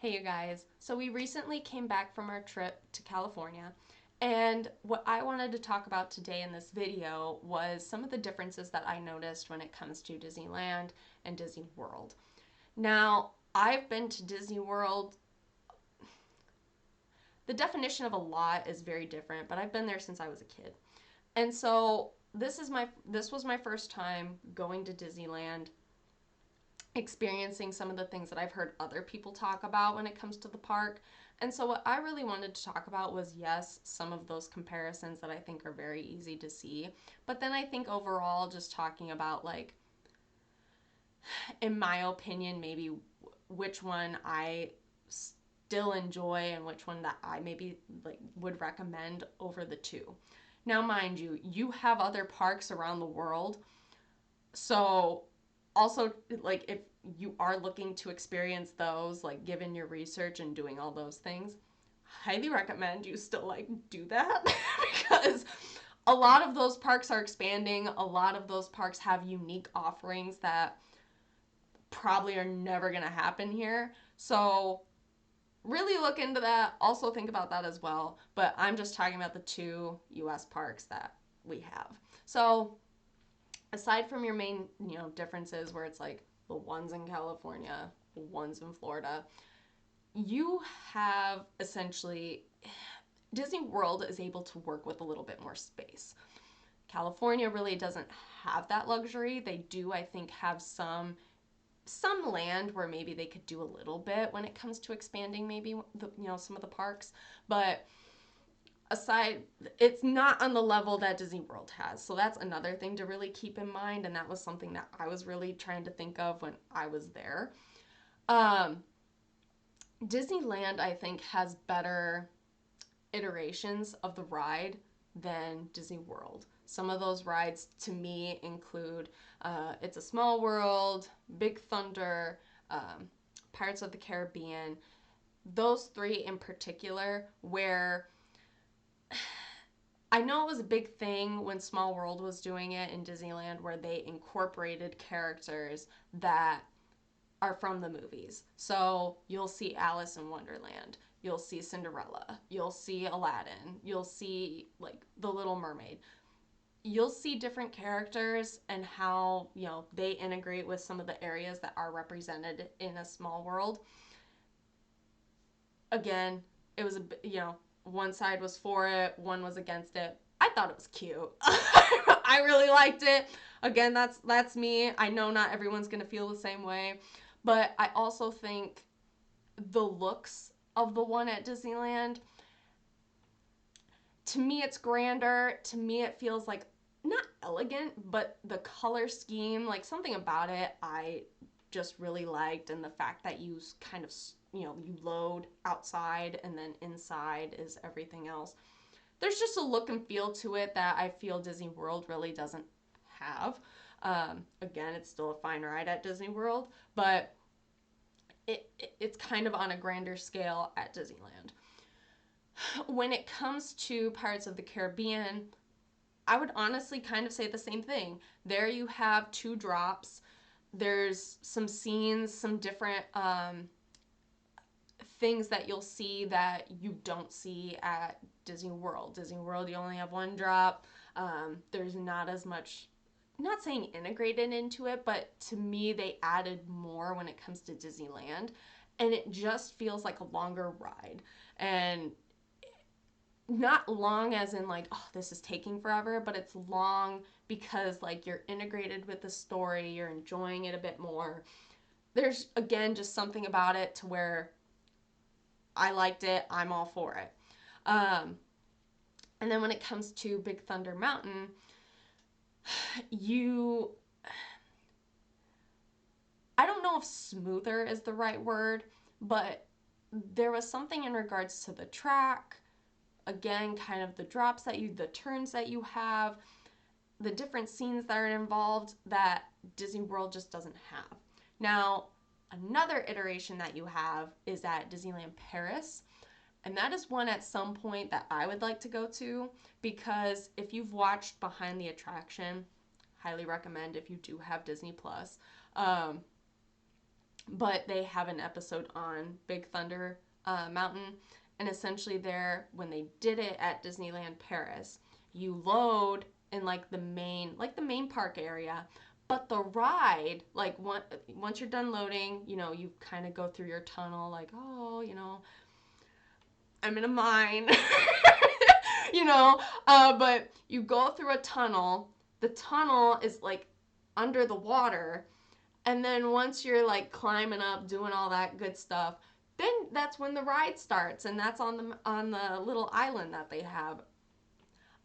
Hey you guys. So we recently came back from our trip to California, and what I wanted to talk about today in this video was some of the differences that I noticed when it comes to Disneyland and Disney World. Now, I've been to Disney World. The definition of a lot is very different, but I've been there since I was a kid. And so this was my first time going to Disneyland, experiencing some of the things that I've heard other people talk about when it comes to the park. And so, what I really wanted to talk about was yes, some of those comparisons that I think are very easy to see. But then I think overall, just talking about, like, in my opinion, maybe which one I still enjoy and which one that I maybe like would recommend over the two. Now, mind you, you have other parks around the world. So also, like, if you are looking to experience those, like, given your research and doing all those things, highly recommend you still like do that because a lot of those parks are expanding. A lot of those parks have unique offerings that probably are never going to happen here. So really look into that. Also think about that as well. But I'm just talking about the two US parks that we have. So aside from your main, differences where it's like the ones in California, the ones in Florida, you have essentially Disney World is able to work with a little bit more space. California really doesn't have that luxury. They do, I think, have some land where maybe they could do a little bit when it comes to expanding maybe some of the parks, but aside, it's not on the level that Disney World has. So that's another thing to really keep in mind. And that was something that I was really trying to think of when I was there. Um, Disneyland, I think, has better iterations of the ride than Disney World. Some of those rides to me include It's a Small World, Big Thunder, Pirates of the Caribbean. Those three in particular, where I know it was a big thing when Small World was doing it in Disneyland, where they incorporated characters that are from the movies. So you'll see Alice in Wonderland, you'll see Cinderella, you'll see Aladdin, you'll see like The Little Mermaid. You'll see different characters and how, they integrate with some of the areas that are represented in A Small World. Again, it was one side was for it, one was against it. I thought it was cute. I really liked it. Again, that's me. I know not everyone's going to feel the same way, but I also think the looks of the one at Disneyland, to me it's grander. To me it feels like not elegant, but the color scheme, like something about it I just really liked, and the fact that you kind of you load outside and then inside is everything else. There's just a look and feel to it that I feel Disney World really doesn't have. Again, it's still a fine ride at Disney World, but it's kind of on a grander scale at Disneyland. When it comes to Pirates of the Caribbean, I would honestly kind of say the same thing. There you have two drops. There's some scenes, some different things that you'll see that you don't see at Disney World. Disney World, you only have one drop. There's not as much, not saying integrated into it, but to me, they added more when it comes to Disneyland. And it just feels like a longer ride. And not long as in like, oh, this is taking forever, but it's long because like you're integrated with the story, you're enjoying it a bit more. There's again just something about it to where I liked it. I'm all for it. Um, and then when it comes to Big Thunder Mountain, you, I don't know if smoother is the right word, but there was something in regards to the track. Again, kind of the drops the turns that you have, the different scenes that are involved that Disney World just doesn't have. Now, another iteration that you have is at Disneyland Paris. And that is one at some point that I would like to go to, because if you've watched Behind the Attraction, highly recommend if you do have Disney Plus. but they have an episode on Big Thunder Mountain. And essentially, there, when they did it at Disneyland Paris, you load in like the main park area, but the ride, like once you're done loading, you kind of go through your tunnel, like, oh, I'm in a mine, but you go through a tunnel. The tunnel is like under the water, and then once you're like climbing up, doing all that good stuff, then that's when the ride starts, and that's on the little island that they have.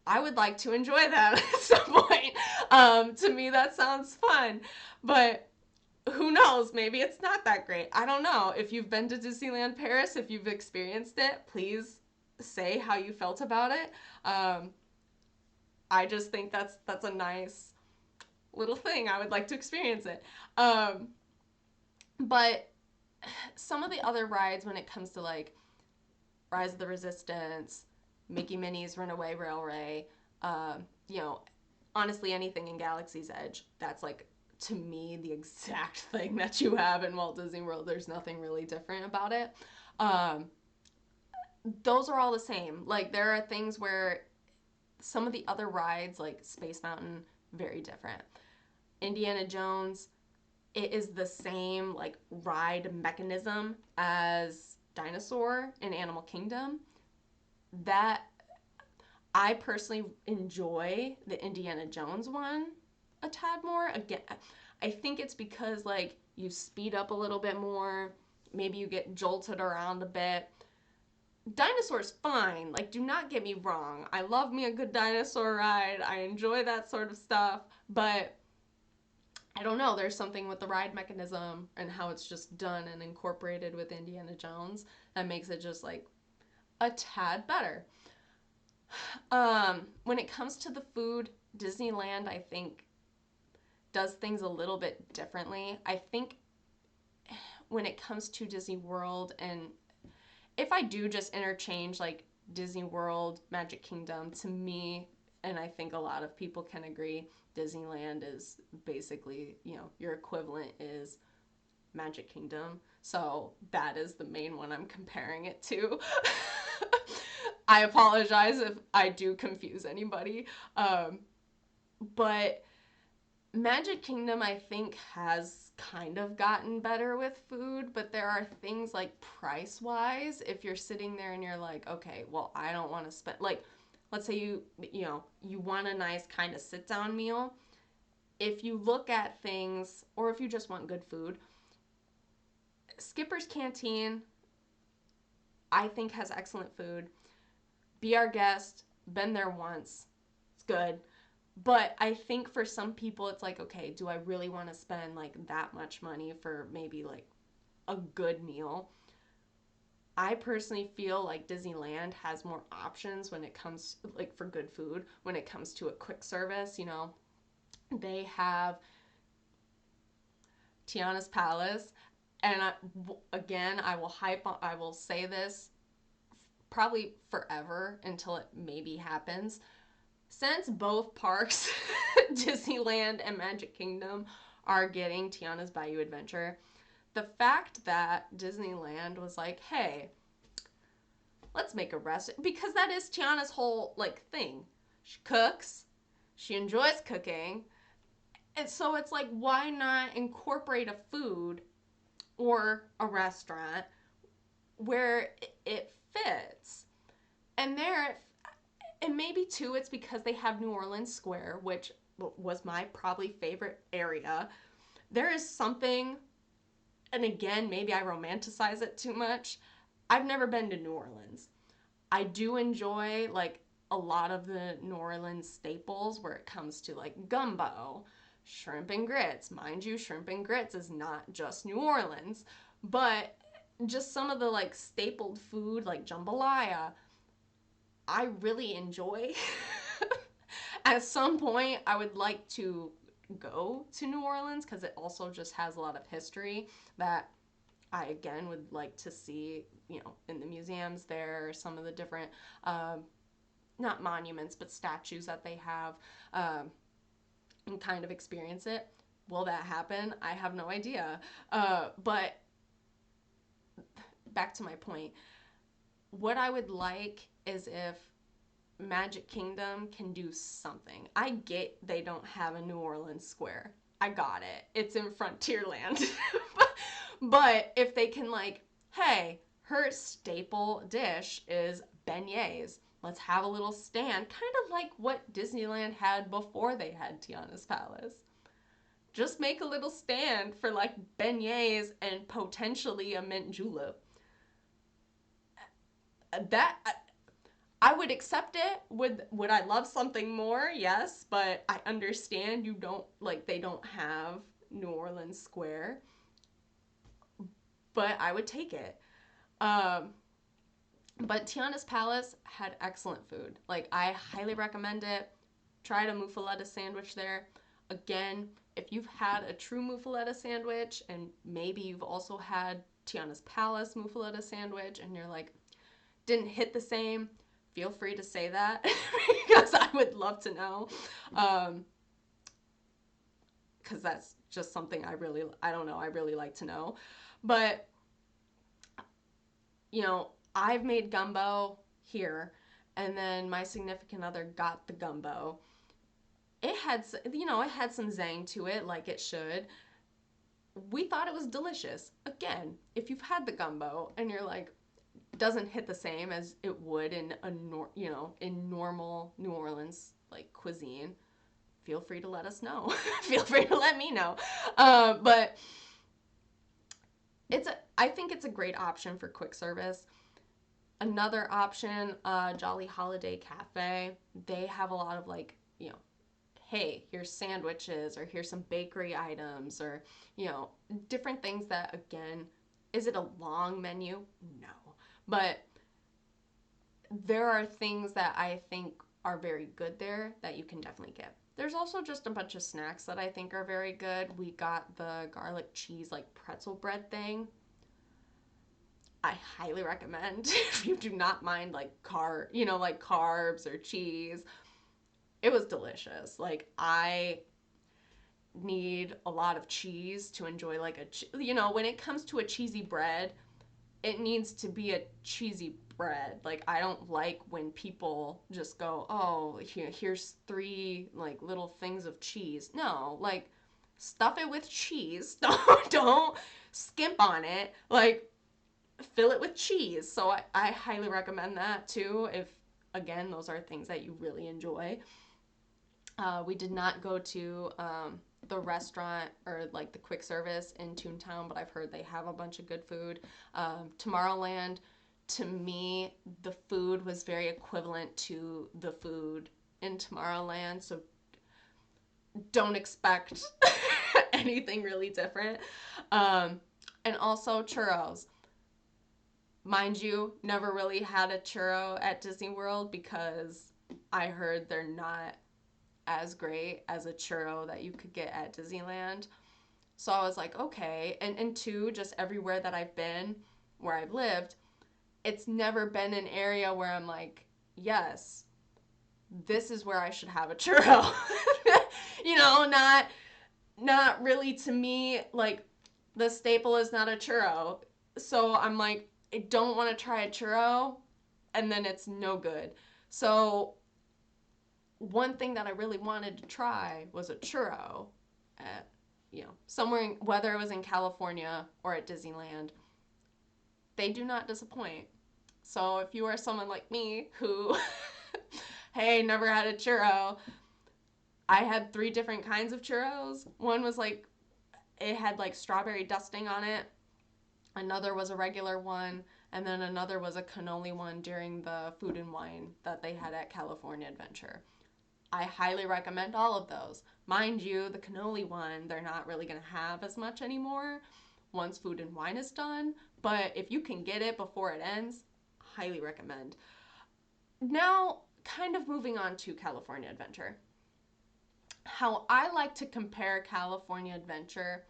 I would like to enjoy that at some point. To me, that sounds fun, but who knows? Maybe it's not that great. I don't know. If you've been to Disneyland Paris, if you've experienced it, please say how you felt about it. I just think that's a nice little thing. I would like to experience it. But some of the other rides, when it comes to like Rise of the Resistance, Mickey Minnie's Runaway Railway, you know, honestly, anything in Galaxy's Edge, that's like, to me, the exact thing that you have in Walt Disney World. There's nothing really different about it. Um, those are all the same. Like, there are things where some of the other rides, like Space Mountain, very different. Indiana Jones, it is the same like ride mechanism as Dinosaur in Animal Kingdom. That I personally enjoy the Indiana Jones one a tad more. Again, I think it's because like you speed up a little bit more. Maybe you get jolted around a bit. Dinosaur's fine. Like, do not get me wrong. I love me a good dinosaur ride. I enjoy that sort of stuff. But I don't know. There's something with the ride mechanism and how it's just done and incorporated with Indiana Jones that makes it just like a tad better. When it comes to the food, Disneyland, I think, does things a little bit differently. I think when it comes to Disney World, and if I do just interchange like Disney World, Magic Kingdom, to me, and I think a lot of people can agree, Disneyland is basically, your equivalent is Magic Kingdom. So that is the main one I'm comparing it to. I apologize if I do confuse anybody. But Magic Kingdom, I think, has kind of gotten better with food, but there are things like price-wise, if you're sitting there and you're like, okay, well, I don't want to spend, like, let's say you want a nice kind of sit-down meal. If you look at things, or if you just want good food, Skipper's Canteen, I think, has excellent food. Be Our Guest, been there once, it's good. But I think for some people, it's like, okay, do I really want to spend like that much money for maybe like a good meal? I personally feel like Disneyland has more options when it comes like for good food, when it comes to a quick service. They have Tiana's Palace, and again, I will say this probably forever until it maybe happens. Since both parks, Disneyland and Magic Kingdom, are getting Tiana's Bayou Adventure, the fact that Disneyland was like, hey, let's make a restaurant, because that is Tiana's whole like thing. She cooks, she enjoys cooking, and so it's like, why not incorporate a food or a restaurant where it fits? And there, and maybe too, it's because they have New Orleans Square, which was my probably favorite area. There is something, and again, maybe I romanticize it too much. I've never been to New Orleans. I do enjoy like a lot of the New Orleans staples where it comes to like gumbo, shrimp and grits. Mind you, shrimp and grits is not just New Orleans, but just some of the like stapled food like jambalaya, I really enjoy. At some point, I would like to go to New Orleans because it also just has a lot of history that I, again, would like to see, in the museums there, some of the different, not monuments, but statues that they have, and kind of experience it. Will that happen? I have no idea. But back to my point, what I would like is if Magic Kingdom can do something. I get they don't have a New Orleans square. I got it. It's in Frontierland. But if they can, like, hey, her staple dish is beignets. Let's have a little stand, kind of like what Disneyland had before they had Tiana's Palace. Just make a little stand for like beignets and potentially a mint julep. That I would accept it. Would I love something more? Yes, but I understand you don't like they don't have New Orleans Square, but I would take it. Um, but Tiana's Palace had excellent food. Like I highly recommend it. Tried a muffaletta sandwich there. Again, if you've had a true muffaletta sandwich and maybe you've also had Tiana's Palace muffaletta sandwich and you're like, didn't hit the same, feel free to say that because I would love to know. Because that's just something I don't know, I really like to know. But, you know, I've made gumbo here, and then my significant other got the gumbo. It had, it had some zang to it, like it should. We thought it was delicious. Again, if you've had the gumbo and you're like, doesn't hit the same as it would in in normal New Orleans like cuisine, feel free to let us know. Feel free to let me know. But I think it's a great option for quick service. Another option, Jolly Holiday Cafe. They have a lot of like, hey, here's sandwiches or here's some bakery items or, different things that, again, is it a long menu? No. But there are things that I think are very good there that you can definitely get. There's also just a bunch of snacks that I think are very good. We got the garlic cheese like pretzel bread thing. I highly recommend if you do not mind like like carbs or cheese. It was delicious. Like I need a lot of cheese to enjoy like when it comes to a cheesy bread, it needs to be a cheesy bread. Like I don't like when people just go, "Oh, here's three like little things of cheese." No, like stuff it with cheese. Don't skimp on it. Like fill it with cheese. So I highly recommend that too if again those are things that you really enjoy. We did not go to the restaurant or like the quick service in Toontown, but I've heard they have a bunch of good food. Tomorrowland, to me, the food was very equivalent to the food in Tomorrowland, so don't expect anything really different. And also churros. Mind you, never really had a churro at Disney World because I heard they're not as great as a churro that you could get at Disneyland. So I was like, okay. And two, just everywhere that I've been, where I've lived, it's never been an area where I'm like, yes, this is where I should have a churro. Not really to me, like the staple is not a churro. So I'm like, I don't want to try a churro and then it's no good. So one thing that I really wanted to try was a churro at, somewhere, whether it was in California or at Disneyland. They do not disappoint. So if you are someone like me who, hey, never had a churro, I had 3 different kinds of churros. One was like, it had like strawberry dusting on it. Another was a regular one. And then another was a cannoli one during the food and wine that they had at California Adventure. I highly recommend all of those. Mind you, the cannoli one, they're not really going to have as much anymore once food and wine is done. But if you can get it before it ends, highly recommend. Now, kind of moving on to California Adventure. How I like to compare California Adventure,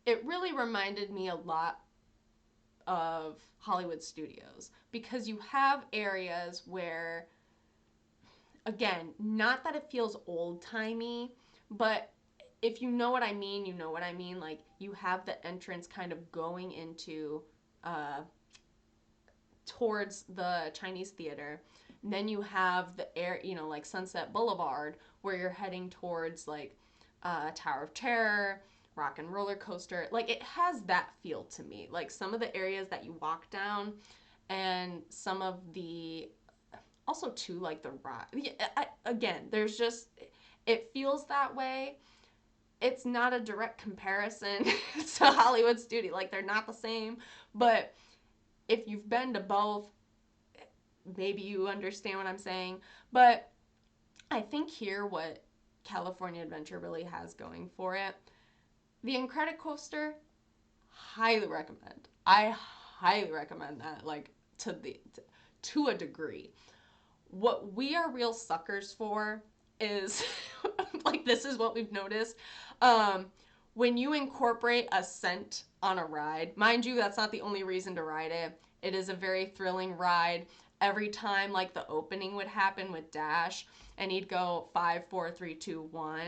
it really reminded me a lot of Hollywood Studios because you have areas where, again, not that it feels old-timey, but if you know what I mean, you know what I mean. Like you have the entrance kind of going into uh, towards the Chinese theater. And then you have the air, like Sunset Boulevard, where you're heading towards like Tower of Terror, Rock and Roller Coaster. Like it has that feel to me. Like some of the areas that you walk down, and some of the also too like the ride. Again, there's just it feels that way. It's not a direct comparison to Hollywood Studio. Like they're not the same, but if you've been to both, maybe you understand what I'm saying. But I think here what California Adventure really has going for it, the Incredicoaster, highly recommend. I highly recommend that, like to a degree. What we are real suckers for is like this is what we've noticed. Um, when you incorporate a scent on a ride, mind you, that's not the only reason to ride it. It is a very thrilling ride. Every time like the opening would happen with Dash and he'd go 5, 4, 3, 2, 1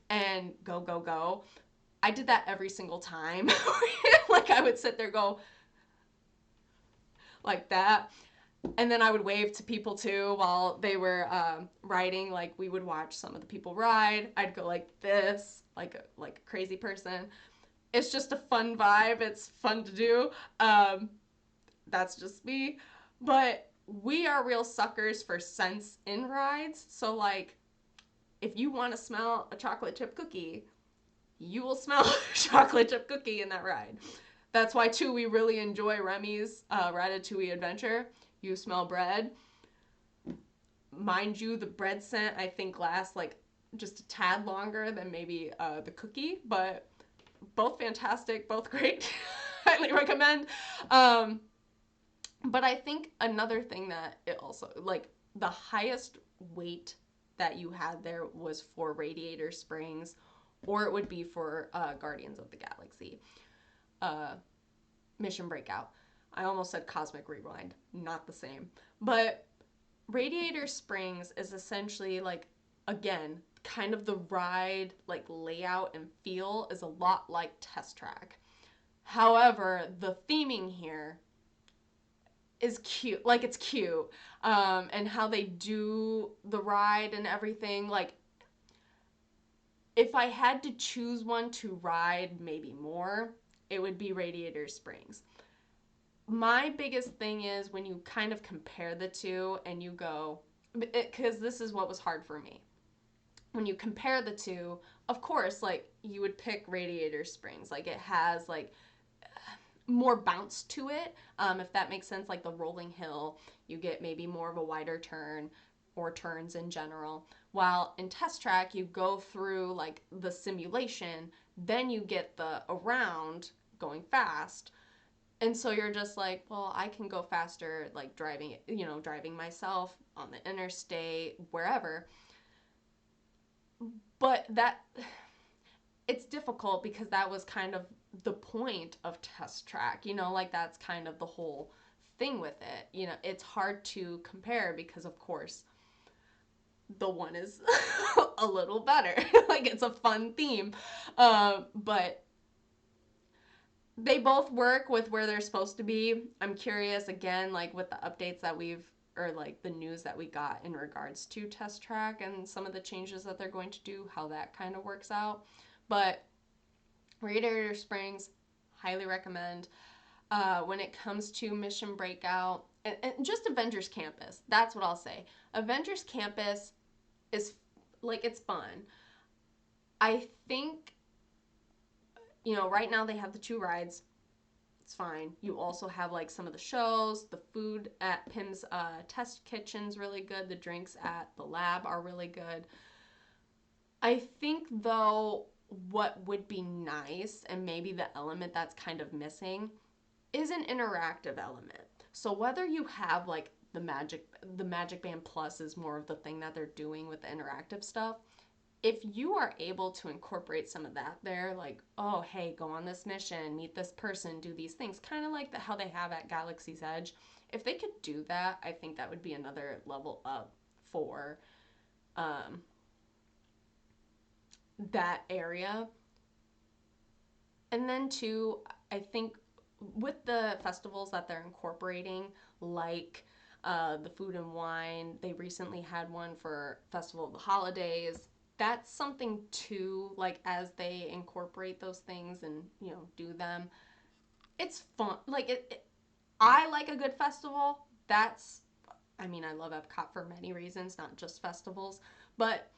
and go, go, go. I did that every single time. Like I would sit there go like that, and then I would wave to people too while they were riding. Like we would watch some of the people ride. I'd go like this, like a crazy person. It's just a fun vibe. It's fun to do. That's just me. But we are real suckers for scents in rides. So like, if you want to smell a chocolate chip cookie, you will smell a chocolate chip cookie in that ride. That's why too we really enjoy Remy's Ratatouille Adventure. You smell bread. Mind you, the bread scent I think lasts like just a tad longer than maybe the cookie, but both fantastic, both great. Highly recommend. But I think another thing that it also like the highest weight that you had there was for Radiator Springs, or it would be for Guardians of the Galaxy. Uh, Mission Breakout. I almost said Cosmic Rewind. Not the same. But Radiator Springs is essentially like, again, kind of the ride, like layout and feel is a lot like Test Track. However, the theming here is cute. Like it's cute. And how they do the ride and everything. Like if I had to choose one to ride maybe more, it would be Radiator Springs. My biggest thing is when you kind of compare the two and you go, because this is what was hard for me. When you compare the two, of course, like you would pick Radiator Springs. Like it has like more bounce to it, if that makes sense. Like the rolling hill, you get maybe more of a wider turn or turns in general. While in Test Track, you go through like the simulation, then you get the around going fast. And so you're just like, well, I can go faster, like driving, driving myself on the interstate, wherever. But it's difficult because that was kind of the point of Test Track, like that's kind of the whole thing with it. It's hard to compare because, of course, the one is a little better. Like it's a fun theme. But they both work with where they're supposed to be. I'm curious again, like with the updates that or like the news that we got in regards to Test Track and some of the changes that they're going to do, how that kind of works out. But Radiator Springs, highly recommend. When it comes to Mission Breakout, and just Avengers Campus, that's what I'll say. Avengers Campus is like, it's fun. I think right now they have the 2 rides. It's fine. You also have like some of the shows. The food at Pim's Test Kitchen's really good. The drinks at the lab are really good. I think though what would be nice, and maybe the element that's kind of missing, is an interactive element. So whether you have like the Magic Band Plus is more of the thing that they're doing with the interactive stuff. If you are able to incorporate some of that there, like, oh, hey, go on this mission, meet this person, do these things, kind of like how they have at Galaxy's Edge. If they could do that, I think that would be another level up for that area. And then too, I think with the festivals that they're incorporating, like the food and wine, they recently had one for Festival of the Holidays. That's something too, like as they incorporate those things and do them, it's fun. Like I like a good festival. That's, I mean, I love Epcot for many reasons, not just festivals, but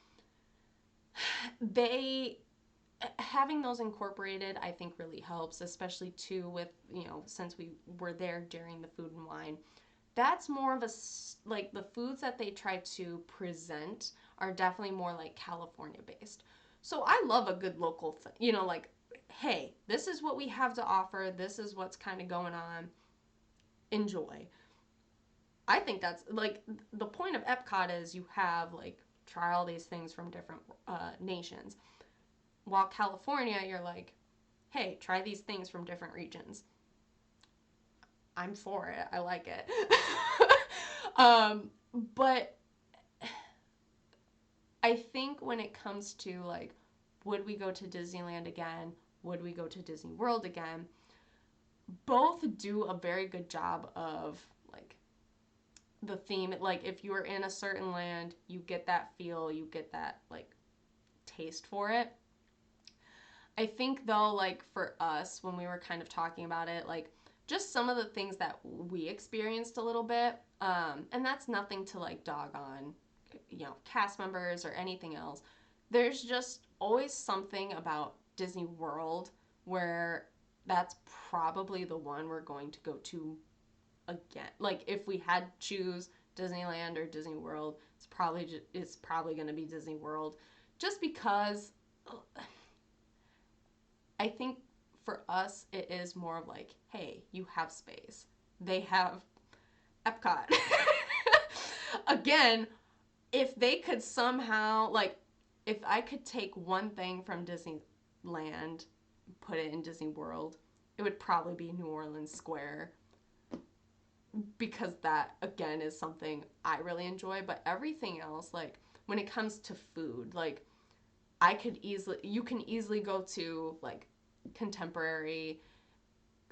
they having those incorporated, I think really helps, especially too with, since we were there during the food and wine. That's more of a, like the foods that they try to present are definitely more like California based. So I love a good local thing, like, hey, this is what we have to offer. This is what's kind of going on. Enjoy. I think that's like the point of Epcot is you have like try all these things from different nations. While California, you're like, hey, try these things from different regions. I'm for it. I like it. But I think when it comes to like, would we go to Disneyland again? Would we go to Disney World again? Both do a very good job of like the theme. Like, if you're in a certain land, you get that feel, you get that like taste for it. I think though, like for us, when we were kind of talking about it, like just some of the things that we experienced a little bit, and that's nothing to like dog on, cast members or anything else. There's just always something about Disney World where that's probably the one we're going to go to again. Like if we had to choose Disneyland or Disney World, it's probably going to be Disney World, just because I think for us, it is more of like, hey, you have space. They have Epcot. Again, if they could somehow, like, if I could take one thing from Disneyland, put it in Disney World, it would probably be New Orleans Square, because that, again, is something I really enjoy. But everything else, like, when it comes to food, like, you can easily go to, like, Contemporary,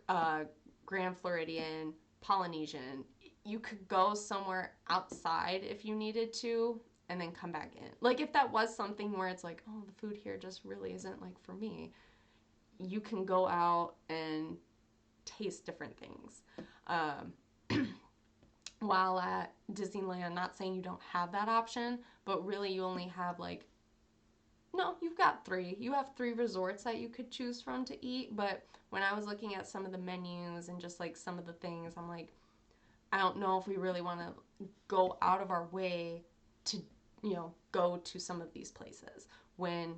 uh, Grand Floridian, Polynesian. You could go somewhere outside if you needed to and then come back in. Like if that was something where it's like, oh, the food here just really isn't like for me, you can go out and taste different things. While at Disneyland, not saying you don't have that option, but really you only have like, no, you've got three. You have three resorts that you could choose from to eat. But when I was looking at some of the menus and just like some of the things, I'm like, I don't know if we really want to go out of our way to, go to some of these places when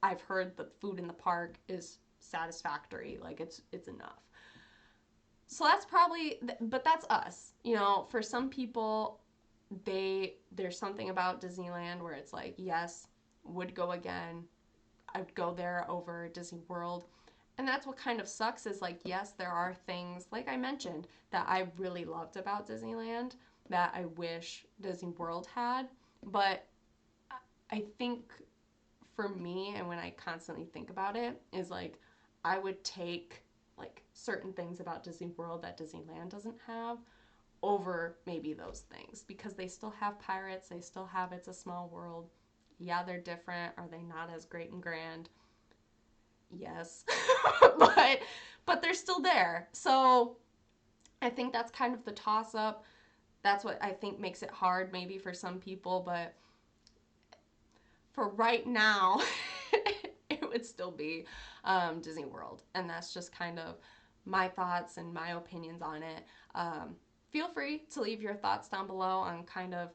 I've heard the food in the park is satisfactory. Like it's enough. So that's probably, but that's us. For some people, there's something about Disneyland where it's like, yes, would go again. I'd go there over Disney World. And that's what kind of sucks is like, yes, there are things, like I mentioned, that I really loved about Disneyland that I wish Disney World had. But I think for me, and when I constantly think about it, is like, I would take like certain things about Disney World that Disneyland doesn't have over maybe those things, because they still have pirates, they still have It's a Small World. Yeah, they're different. Are they not as great and grand? Yes. but but they're still there. So I think that's kind of the toss up. That's what I think makes it hard maybe for some people, but for right now, it would still be Disney World. And that's just kind of my thoughts and my opinions on it. Feel free to leave your thoughts down below on kind of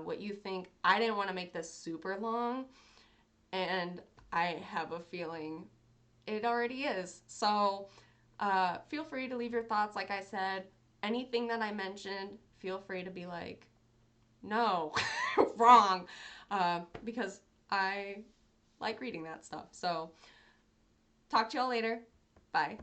what you think. I didn't want to make this super long, and I have a feeling it already is. So feel free to leave your thoughts. Like I said, anything that I mentioned, feel free to be like, no, wrong, because I like reading that stuff. So talk to y'all later. Bye.